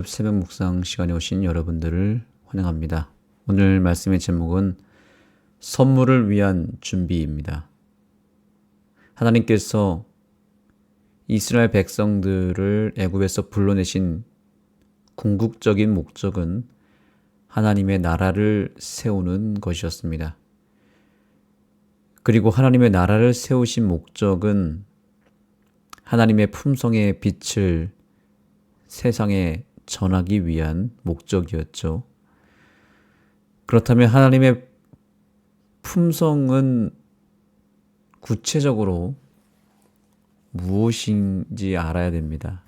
새벽 묵상 시간에 오신 여러분들을 환영합니다. 오늘 말씀의 제목은 선물을 위한 준비입니다. 하나님께서 이스라엘 백성들을 애굽에서 불러내신 궁극적인 목적은 하나님의 나라를 세우는 것이었습니다. 그리고 하나님의 나라를 세우신 목적은 하나님의 품성의 빛을 세상에 전하기 위한 목적이었죠. 그렇다면 하나님의 품성은 구체적으로 무엇인지 알아야 됩니다.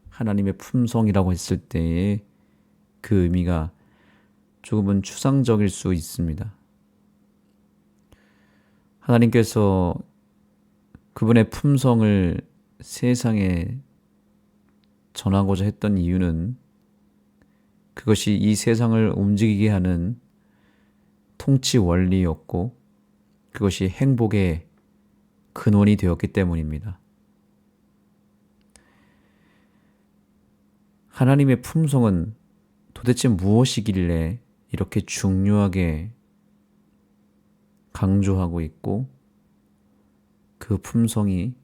하나님의 품성이라고 했을 때의 그 의미가 조금은 추상적일 수 있습니다. 하나님께서 그분의 품성을 세상에 전하고자 했던 이유는 그것이 이 세상을 움직이게 하는 통치 원리였고 그것이 행복의 근원이 되었기 때문입니다. 하나님의 품성은 도대체 무엇이길래 이렇게 중요하게 강조하고 있고 그 품성이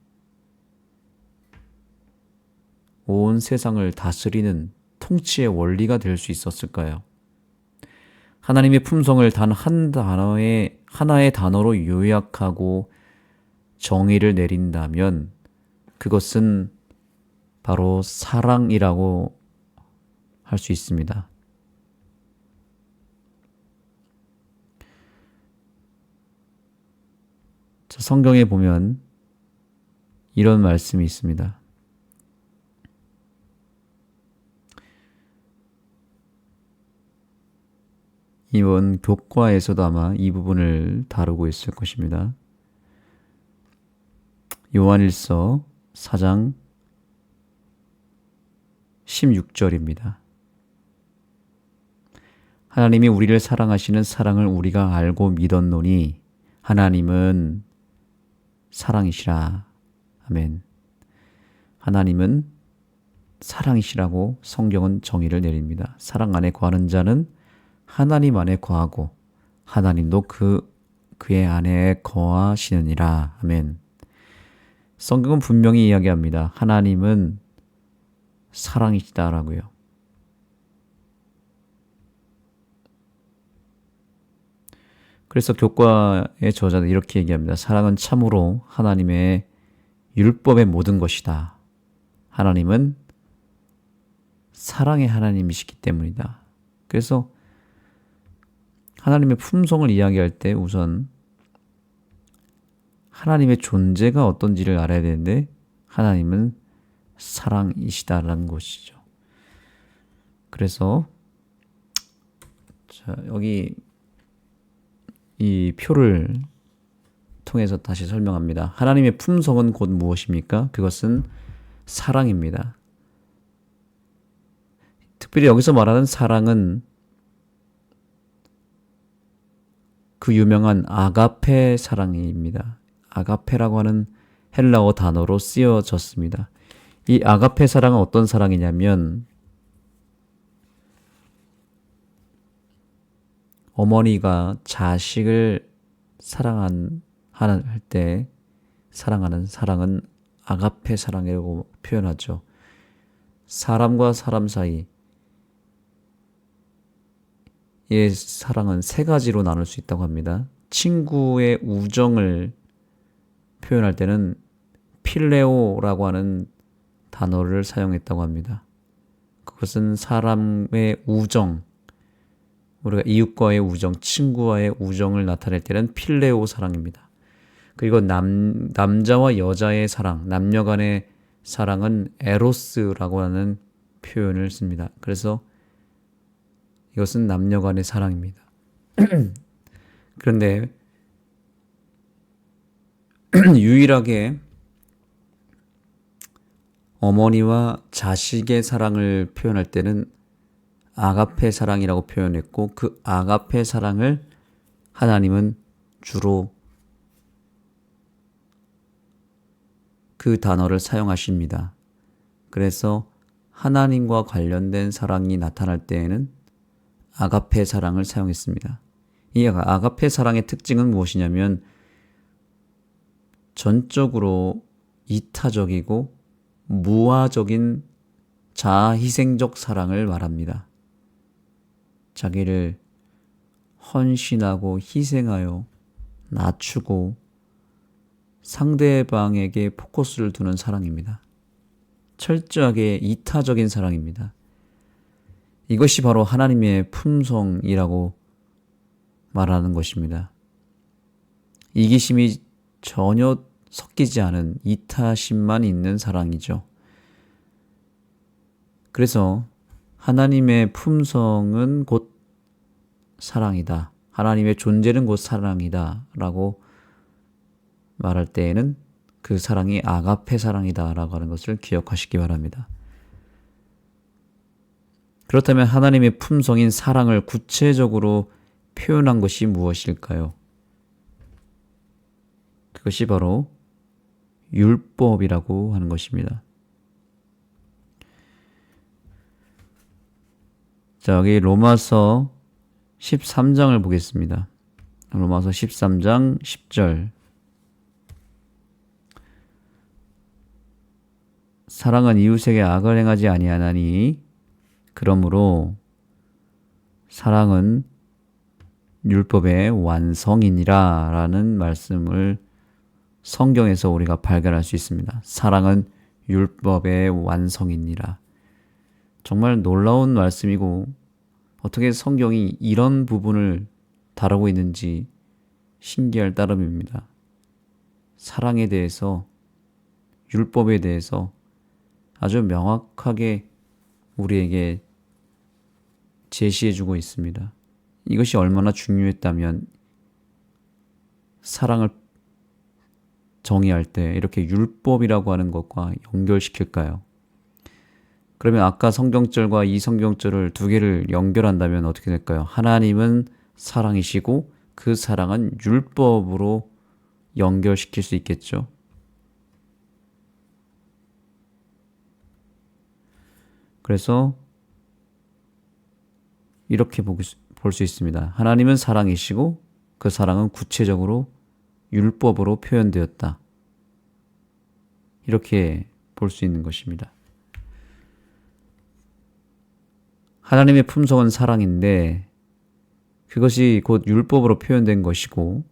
온 세상을 다스리는 통치의 원리가 될 수 있었을까요? 하나님의 품성을 단 하나의 단어로 요약하고 정의를 내린다면 그것은 바로 사랑이라고 할 수 있습니다. 성경에 보면 이런 말씀이 있습니다. 이번 교과에서도 아마 이 부분을 다루고 있을 것입니다. 요한일서 4장 16절입니다. 하나님이 우리를 사랑하시는 사랑을 우리가 알고 믿었노니 하나님은 사랑이시라. 아멘. 하나님은 사랑이시라고 성경은 정의를 내립니다. 사랑 안에 거하는 자는 하나님 안에 거하고 하나님도 그의 안에 거하시느니라. 아멘. 성경은 분명히 이야기합니다. 하나님은 사랑이시다라고요. 그래서 교과의 저자는 이렇게 얘기합니다. 사랑은 참으로 하나님의 율법의 모든 것이다. 하나님은 사랑의 하나님이시기 때문이다. 그래서 하나님의 품성을 이야기할 때 우선 하나님의 존재가 어떤지를 알아야 되는데 하나님은 사랑이시다라는 것이죠. 그래서 여기 이 표를 통해서 다시 설명합니다. 하나님의 품성은 곧 무엇입니까? 그것은 사랑입니다. 특별히 여기서 말하는 사랑은 그 유명한 아가페 사랑입니다. 아가페라고 하는 헬라어 단어로 쓰여졌습니다. 이 아가페 사랑은 어떤 사랑이냐면 어머니가 자식을 할 때 사랑하는 사랑은 아가페 사랑이라고 표현하죠. 사람과 사람 사이의 사랑은 세 가지로 나눌 수 있다고 합니다. 친구의 우정을 표현할 때는 필레오라고 하는 단어를 사용했다고 합니다. 그것은 사람의 우정, 우리가 이웃과의 우정, 친구와의 우정을 나타낼 때는 필레오 사랑입니다. 그리고 남자와 여자의 사랑, 남녀 간의 사랑은 에로스라고 하는 표현을 씁니다. 그래서 이것은 남녀 간의 사랑입니다. 그런데 유일하게 어머니와 자식의 사랑을 표현할 때는 아가페 사랑이라고 표현했고 그 아가페 사랑을 하나님은 주로 그 단어를 사용하십니다. 그래서 하나님과 관련된 사랑이 나타날 때에는 아가페 사랑을 사용했습니다. 이 아가페 사랑의 특징은 무엇이냐면 전적으로 이타적이고 무화적인 자아희생적 사랑을 말합니다. 자기를 헌신하고 희생하여 낮추고 상대방에게 포커스를 두는 사랑입니다. 철저하게 이타적인 사랑입니다. 이것이 바로 하나님의 품성이라고 말하는 것입니다. 이기심이 전혀 섞이지 않은 이타심만 있는 사랑이죠. 그래서 하나님의 품성은 곧 사랑이다. 하나님의 존재는 곧 사랑이다. 라고 말할 때에는 그 사랑이 아가페 사랑이다. 라고 하는 것을 기억하시기 바랍니다. 그렇다면 하나님의 품성인 사랑을 구체적으로 표현한 것이 무엇일까요? 그것이 바로 율법이라고 하는 것입니다. 자, 여기 로마서 13장을 보겠습니다. 로마서 13장 10절. 사랑은 이웃에게 악을 행하지 아니하나니 그러므로 사랑은 율법의 완성이니라 라는 말씀을 성경에서 우리가 발견할 수 있습니다. 사랑은 율법의 완성이니라. 정말 놀라운 말씀이고 어떻게 성경이 이런 부분을 다루고 있는지 신기할 따름입니다. 사랑에 대해서, 율법에 대해서 아주 명확하게 우리에게 제시해주고 있습니다. 이것이 얼마나 중요했다면 사랑을 정의할 때 이렇게 율법이라고 하는 것과 연결시킬까요? 그러면 아까 성경절과 이 성경절을 두 개를 연결한다면 어떻게 될까요? 하나님은 사랑이시고 그 사랑은 율법으로 연결시킬 수 있겠죠. 그래서 이렇게 볼 수 있습니다. 하나님은 사랑이시고 그 사랑은 구체적으로 율법으로 표현되었다. 이렇게 볼 수 있는 것입니다. 하나님의 품성은 사랑인데 그것이 곧 율법으로 표현된 것이고,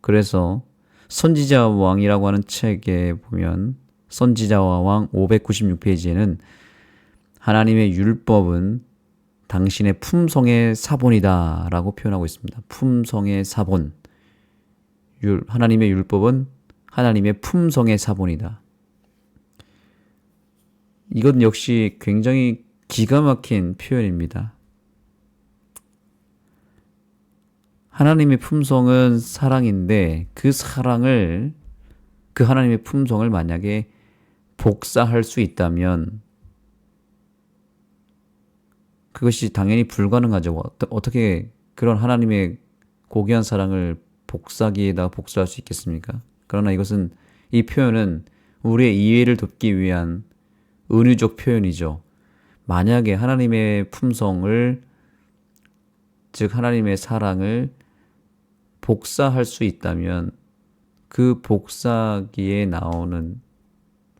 그래서 선지자와 왕이라고 하는 책에 보면 선지자와 왕 596페이지에는 하나님의 율법은 당신의 품성의 사본이다 라고 표현하고 있습니다. 품성의 사본. 하나님의 율법은 하나님의 품성의 사본이다. 이것 역시 굉장히 기가 막힌 표현입니다. 하나님의 품성은 사랑인데 그 사랑을, 그 하나님의 품성을 만약에 복사할 수 있다면 그것이 당연히 불가능하죠. 어떻게 그런 하나님의 고귀한 사랑을 복사기에다 복사할 수 있겠습니까? 그러나 이 표현은 우리의 이해를 돕기 위한 은유적 표현이죠. 만약에 하나님의 품성을, 즉 하나님의 사랑을 복사할 수 있다면 그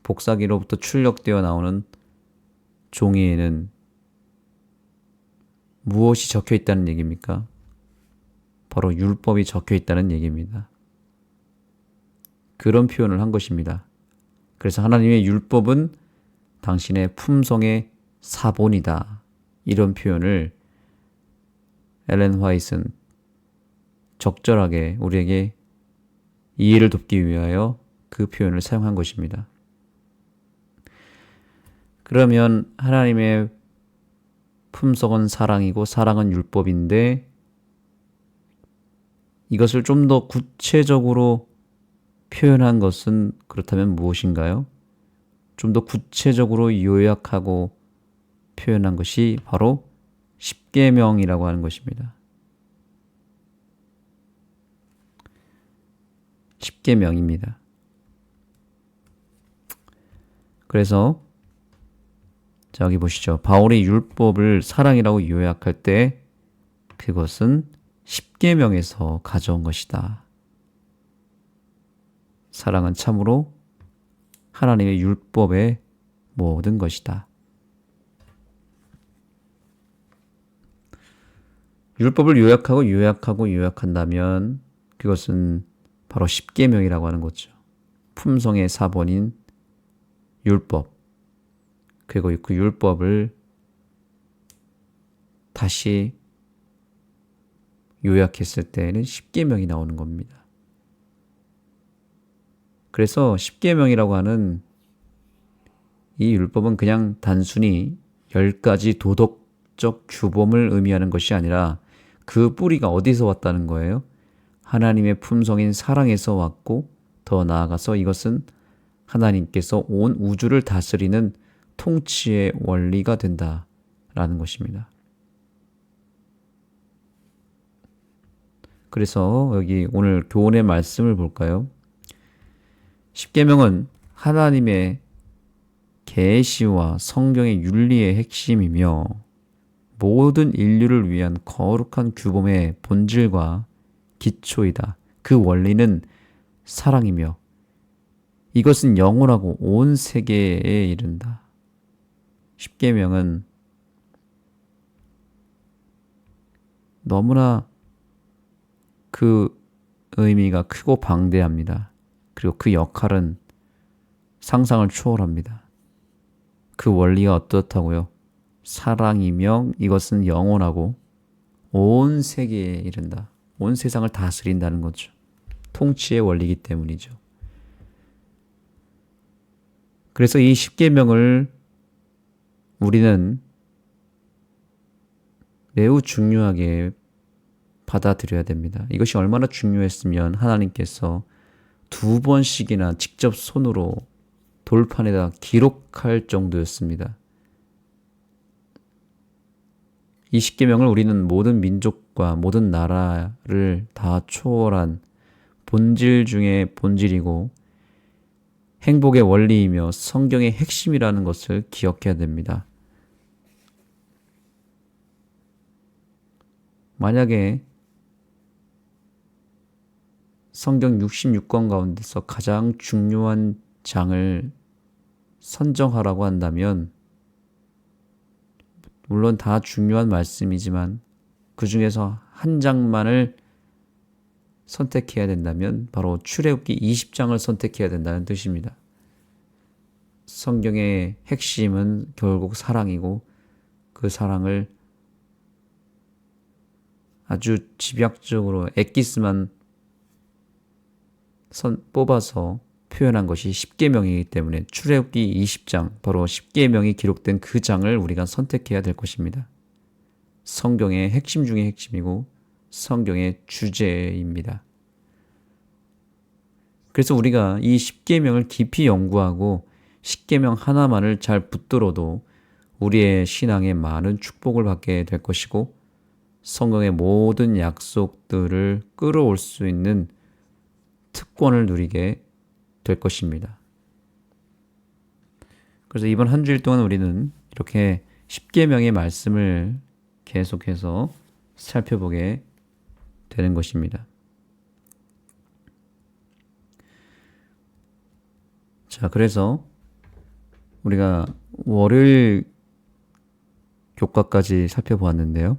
복사기로부터 출력되어 나오는 종이에는 무엇이 적혀 있다는 얘기입니까? 바로 율법이 적혀 있다는 얘기입니다. 그런 표현을 한 것입니다. 그래서 하나님의 율법은 당신의 품성의 사본이다. 이런 표현을 엘렌 화이트는 적절하게 우리에게 이해를 돕기 위하여 그 표현을 사용한 것입니다. 그러면 하나님의 품성은 사랑이고 사랑은 율법인데 이것을 좀 더 구체적으로 표현한 것은 그렇다면 무엇인가요? 좀 더 구체적으로 요약하고 표현한 것이 바로 십계명이라고 하는 것입니다. 십계명입니다. 그래서 자, 여기 보시죠. 바울이 율법을 사랑이라고 요약할 때 그것은 십계명에서 가져온 것이다. 사랑은 참으로 하나님의 율법의 모든 것이다. 율법을 요약한다면 그것은 바로 십계명이라고 하는 거죠. 품성의 사본인 율법. 그리고 그 율법을 다시 요약했을 때는 십계명이 나오는 겁니다. 그래서 십계명이라고 하는 이 율법은 그냥 단순히 10가지 도덕적 규범을 의미하는 것이 아니라 그 뿌리가 어디서 왔다는 거예요? 하나님의 품성인 사랑에서 왔고, 더 나아가서 이것은 하나님께서 온 우주를 다스리는 통치의 원리가 된다라는 것입니다. 그래서 여기 오늘 교훈의 말씀을 볼까요? 십계명은 하나님의 계시와 성경의 윤리의 핵심이며 모든 인류를 위한 거룩한 규범의 본질과 기초이다. 그 원리는 사랑이며 이것은 영원하고 온 세계에 이른다. 십계명은 너무나 그 의미가 크고 방대합니다. 그리고 그 역할은 상상을 초월합니다. 그 원리가 어떻다고요? 사랑이며 이것은 영원하고 온 세계에 이른다. 온 세상을 다스린다는 거죠. 통치의 원리이기 때문이죠. 그래서 이 십계명을 우리는 매우 중요하게 받아들여야 됩니다. 이것이 얼마나 중요했으면 하나님께서 2번씩이나 직접 손으로 돌판에다 기록할 정도였습니다. 이 십계명을 우리는 모든 민족과 모든 나라를 다 초월한 본질 중에 본질이고 행복의 원리이며 성경의 핵심이라는 것을 기억해야 됩니다. 만약에 성경 66권 가운데서 가장 중요한 장을 선정하라고 한다면 물론 다 중요한 말씀이지만 그 중에서 한 장만을 선택해야 된다면 바로 출애굽기 20장을 선택해야 된다는 뜻입니다. 성경의 핵심은 결국 사랑이고 그 사랑을 아주 집약적으로 엑기스만 뽑아서 표현한 것이 십계명이기 때문에 출애굽기 20장, 바로 십계명이 기록된 그 장을 우리가 선택해야 될 것입니다. 성경의 핵심 중의 핵심이고 성경의 주제입니다. 그래서 우리가 이 십계명을 깊이 연구하고 십계명 하나만을 잘 붙들어도 우리의 신앙에 많은 축복을 받게 될 것이고 성경의 모든 약속들을 끌어올 수 있는 특권을 누리게 될 것입니다. 그래서 이번 한 주일 동안 우리는 이렇게 십계명의 말씀을 계속해서 살펴보게 되는 것입니다. 자, 그래서 우리가 월요일 교과까지 살펴보았는데요.